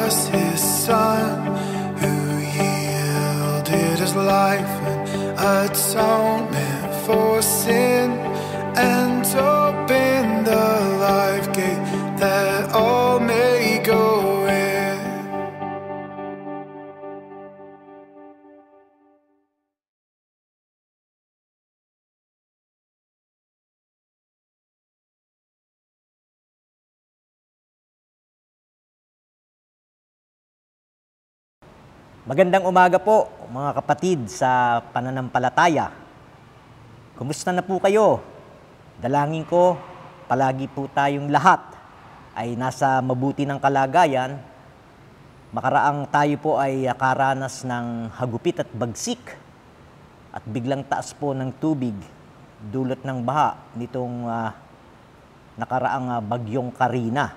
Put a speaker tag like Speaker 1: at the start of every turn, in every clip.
Speaker 1: us his son, who yielded his life in atonement for sin, and opened the life gate that all may go in.
Speaker 2: Magandang umaga po mga kapatid sa pananampalataya. Kumusta na po kayo? Dalangin ko, palagi po tayong lahat ay nasa mabuti ng kalagayan. Makaraang tayo po ay nakaranas ng hagupit at bagsik at biglang taas po ng tubig dulot ng baha nitong nakaraang bagyong Karina.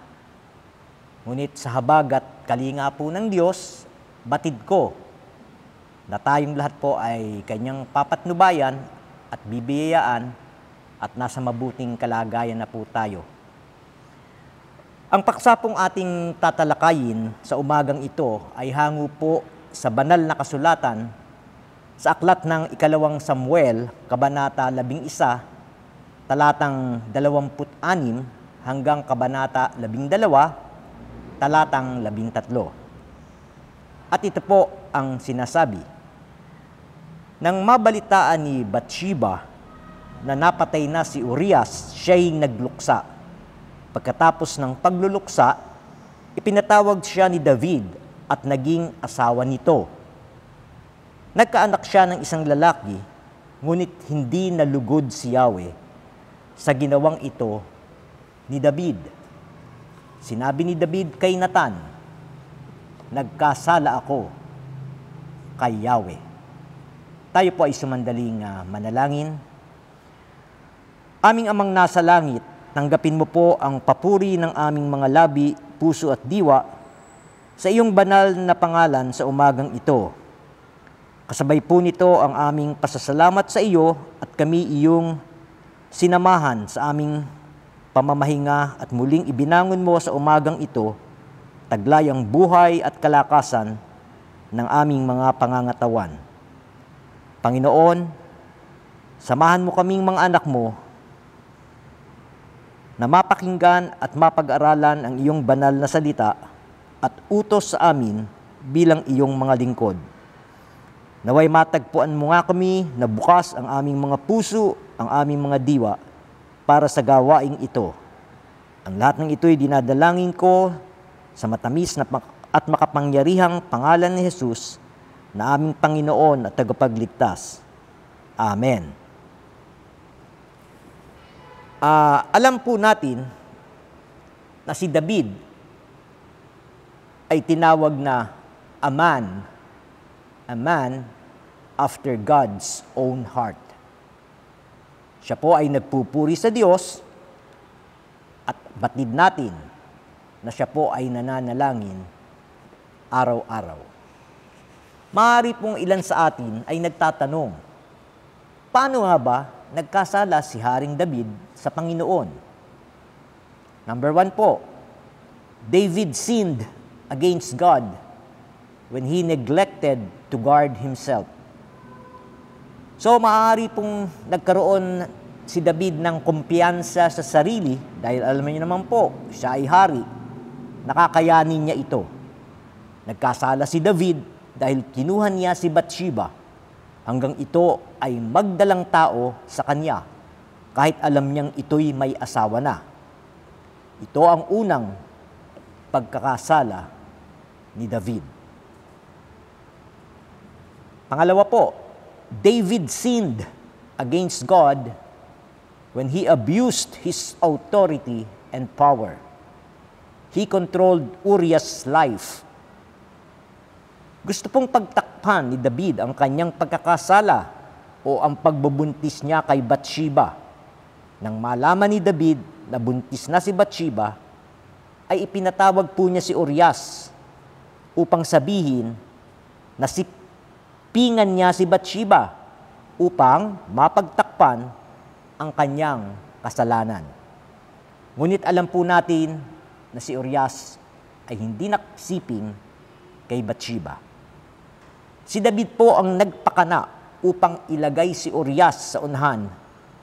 Speaker 2: Ngunit sa habag at kalinga po ng Diyos, batid ko na tayong lahat po ay kanyang papatnubayan at bibiyayaan at nasa mabuting kalagayan na po tayo. Ang paksa pong ating tatalakayin sa umagang ito ay hango po sa banal na kasulatan sa aklat ng 2 Samuel, Kabanata 11, talatang 26 hanggang Kabanata 12, talatang 13. At ito po ang sinasabi. Nang mabalitaan ni Bathsheba na napatay na si Urias, siya'y nagluksa. Pagkatapos ng pagluluksa, ipinatawag siya ni David at naging asawa nito. Nagkaanak siya ng isang lalaki, ngunit hindi nalugod si Yahweh sa ginawang ito ni David. Sinabi ni David kay Nathan, nagkasala ako kay Yahweh. Tayo po ay sumandaling manalangin. Aming Amang nasa langit, tanggapin mo po ang papuri ng aming mga labi, puso at diwa sa iyong banal na pangalan sa umagang ito. Kasabay po nito ang aming pasasalamat sa iyo at kami iyong sinamahan sa aming pamamahinga at muling ibinangon mo sa umagang ito taglay ang buhay at kalakasan ng aming mga pangangatawan. Panginoon, samahan mo kaming mga anak mo na mapakinggan at mapag-aralan ang iyong banal na salita at utos sa amin bilang iyong mga lingkod. Naway matagpuan mo nga kami na bukas ang aming mga puso, ang aming mga diwa para sa gawaing ito. Ang lahat ng ito'y dinadalangin ko sa matamis na at makapangyarihang pangalan ni Jesus na aming Panginoon at tagapagligtas. Amen. Alam po natin na si David ay tinawag na a man after God's own heart. Siya po ay nagpupuri sa Diyos at batid natin na siya po ay nananalangin araw-araw. Maaari pong ilan sa atin ay nagtatanong, paano nga ba nagkasala si Haring David sa Panginoon? Number 1 po, David sinned against God when he neglected to guard himself. So maaari pong nagkaroon si David ng kumpiyansa sa sarili dahil alam niyo naman po, siya ay hari. Nakakayanin niya ito. Nagkasala si David dahil kinuha niya si Bathsheba hanggang ito ay magdalang tao sa kanya kahit alam niyang ito'y may asawa na. Ito ang unang pagkakasala ni David. Pangalawa po, David sinned against God when he abused his authority and power. He controlled Urias' life. Gusto pong pagtakpan ni David ang kanyang pagkakasala o ang pagbubuntis niya kay Bathsheba. Nang malaman ni David na buntis na si Bathsheba, ay ipinatawag po niya si Urias upang sabihin na sipingan niya si Bathsheba upang mapagtakpan ang kanyang kasalanan. Ngunit alam po natin na si Urias ay hindi nakisiping kay Bathsheba. Si David po ang nagpakana upang ilagay si Urias sa unahan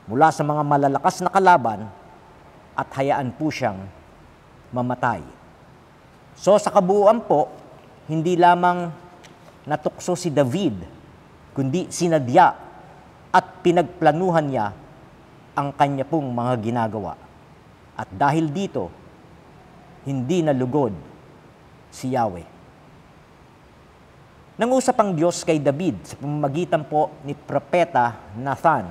Speaker 2: mula sa mga malalakas na kalaban at hayaan po siyang mamatay. So sa kabuuan po, hindi lamang natukso si David, kundi sinadya at pinagplanuhan niya ang kanya pong mga ginagawa. At dahil dito, hindi nalugod si Yahweh. Nangusap ang Diyos kay David sa pamamagitan po ni Propeta Nathan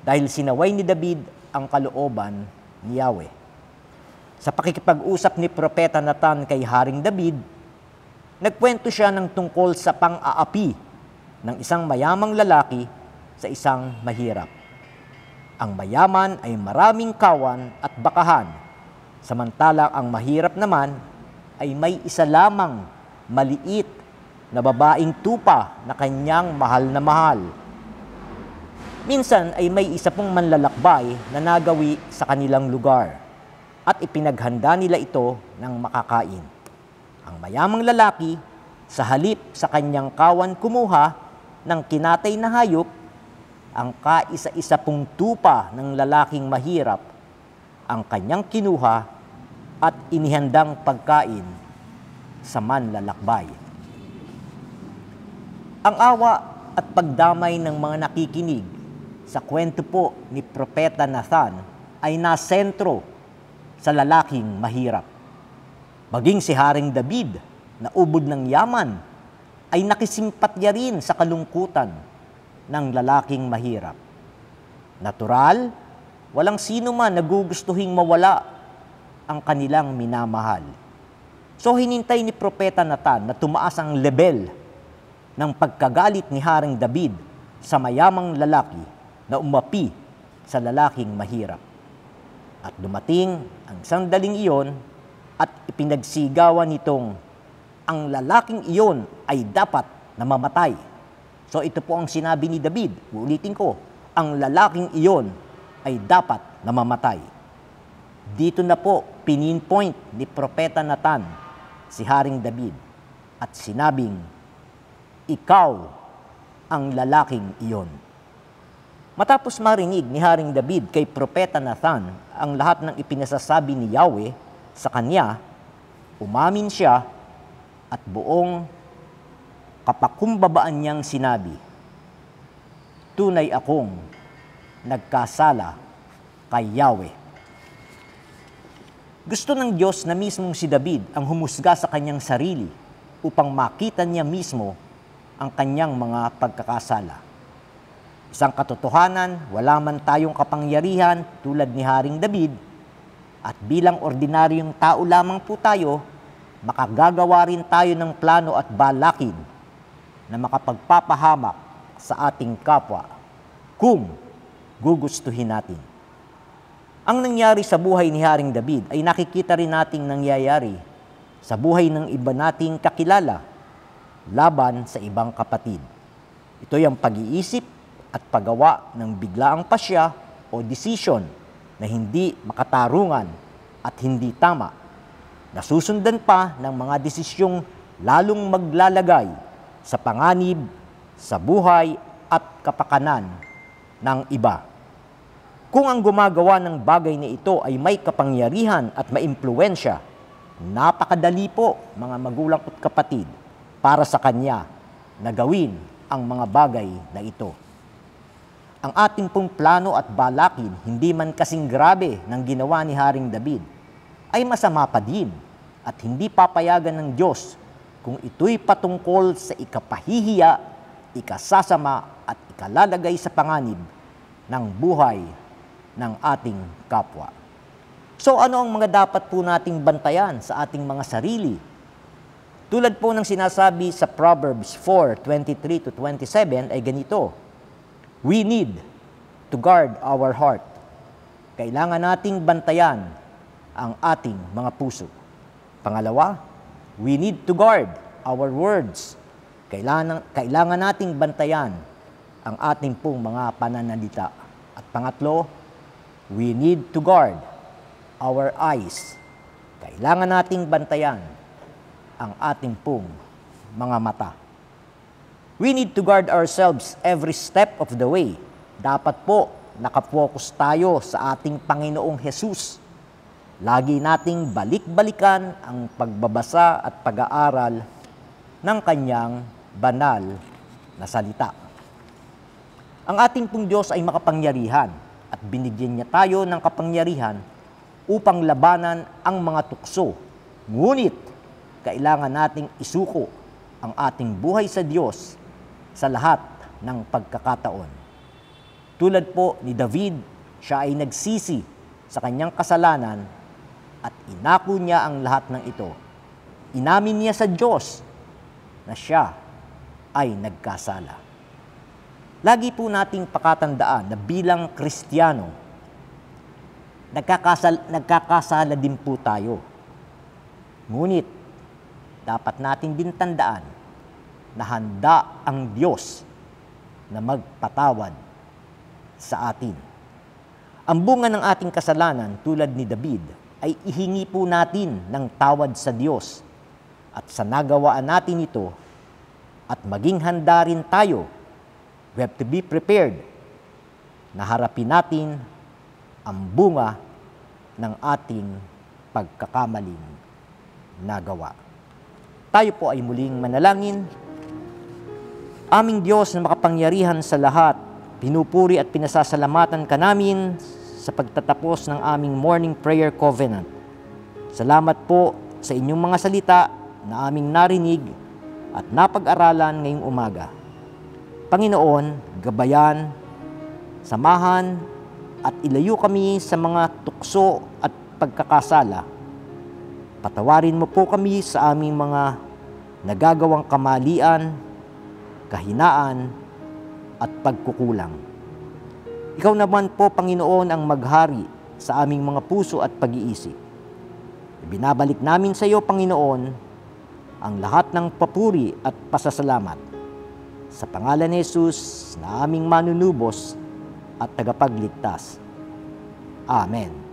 Speaker 2: dahil sinaway ni David ang kalooban ni Yahweh. Sa pakikipag-usap ni Propeta Nathan kay Haring David, nagkwento siya ng tungkol sa pang-aapi ng isang mayamang lalaki sa isang mahirap. Ang mayaman ay maraming kawan at bakahan, samantalang ang mahirap naman ay may isa lamang maliit na babaeng tupa na kanyang mahal na mahal. Minsan ay may isa pong manlalakbay na nagawi sa kanilang lugar at ipinaghanda nila ito ng makakain. Ang mayamang lalaki, sa halip sa kanyang kawan kumuha ng kinatay na hayop, ang kaisa-isa pong tupa ng lalaking mahirap, ang kanyang kinuha at inihandang pagkain sa manlalakbay. Ang awa at pagdamay ng mga nakikinig sa kwento po ni Propeta Nathan ay nasentro sa lalaking mahirap. Maging si Haring David na ubod ng yaman ay nakisimpatya rin sa kalungkutan ng lalaking mahirap. Natural, walang sino man nagugustuhing mawala ang kanilang minamahal. So hinintay ni Propeta Nathan na tumaas ang level ng pagkagalit ni Haring David sa mayamang lalaki na umapi sa lalaking mahirap. At dumating ang sandaling iyon at ipinagsigawan nitong ang lalaking iyon ay dapat na mamatay. So ito po ang sinabi ni David. Uulitin ko, ang lalaking iyon ay dapat na mamatay. Dito na po pininpoint ni Propeta Nathan si Haring David at sinabing, ikaw ang lalaking iyon. Matapos marinig ni Haring David kay Propeta Nathan ang lahat ng ipinasasabi ni Yahweh sa kanya, umamin siya at buong kapakumbabaan niyang sinabi, tunay akong nagkasala kay Yahweh. Gusto ng Diyos na mismong si David ang humusga sa kanyang sarili upang makita niya mismo ang kanyang mga pagkakasala. Isang katotohanan, wala man tayong kapangyarihan tulad ni Haring David, at bilang ordinaryong tao lamang po tayo, makagagawa rin tayo ng plano at balakin na makapagpapahamak sa ating kapwa kung gugustuhin natin. Ang nangyari sa buhay ni Haring David ay nakikita rin nating nangyayari sa buhay ng iba nating kakilala laban sa ibang kapatid. Ito yung pag-iisip at paggawa ng biglaang pasya o decision na hindi makatarungan at hindi tama, nasusundan pa ng mga desisyong lalong maglalagay sa panganib, sa buhay at kapakanan ng iba. Kung ang gumagawa ng bagay na ito ay may kapangyarihan at maimpluwensya, napakadali po, mga magulang at kapatid, para sa kanya na gawin ang mga bagay na ito. Ang ating pong plano at balakin, hindi man kasing grabe ng ginawa ni Haring David, ay masama pa din at hindi papayagan ng Diyos kung ito'y patungkol sa ikapahihiya, ikasasama at ikalalagay sa panganib ng buhay ng ating kapwa. So ano ang mga dapat po nating bantayan sa ating mga sarili? Tulad po ng sinasabi sa Proverbs 4:23-27 ay ganito, we need to guard our heart. Kailangan nating bantayan ang ating mga puso. Pangalawa, we need to guard our words. Kailangan nating bantayan ang ating pong mga pananalita. At pangatlo, we need to guard our eyes. Kailangan nating bantayan ang ating pong mga mata. We need to guard ourselves every step of the way. Dapat po nakapokus tayo sa ating Panginoong Hesus. Lagi nating balik-balikan ang pagbabasa at pag-aaral ng kanyang banal na salita. Ang ating pong Diyos ay makapangyarihan at binigyan niya tayo ng kapangyarihan upang labanan ang mga tukso. Ngunit, kailangan nating isuko ang ating buhay sa Diyos sa lahat ng pagkakataon. Tulad po ni David, siya ay nagsisi sa kanyang kasalanan at inako niya ang lahat ng ito. Inamin niya sa Diyos na siya ay nagkasala. Lagi po nating pakatandaan na bilang Kristiyano, nagkakasala din po tayo. Ngunit, dapat natin din tandaan na handa ang Diyos na magpatawad sa atin. Ang bunga ng ating kasalanan tulad ni David ay ihingi po natin ng tawad sa Diyos at sa nagawaan natin ito at maging handa rin tayo. We have to be prepared na harapin natin ang bunga ng ating pagkakamaling nagawa. Tayo po ay muling manalangin. Aming Diyos na makapangyarihan sa lahat, pinupuri at pinasasalamatan ka namin sa pagtatapos ng aming morning prayer covenant. Salamat po sa inyong mga salita na aming narinig at napag-aralan ngayong umaga. Panginoon, gabayan, samahan at ilayo kami sa mga tukso at pagkakasala. Patawarin mo po kami sa aming mga nagagawang kamalian, kahinaan, at pagkukulang. Ikaw naman po, Panginoon, ang maghari sa aming mga puso at pag-iisip. Ibinabalik namin sa iyo, Panginoon, ang lahat ng papuri at pasasalamat. Sa pangalan ni Jesus na aming manunubos at tagapagligtas. Amen.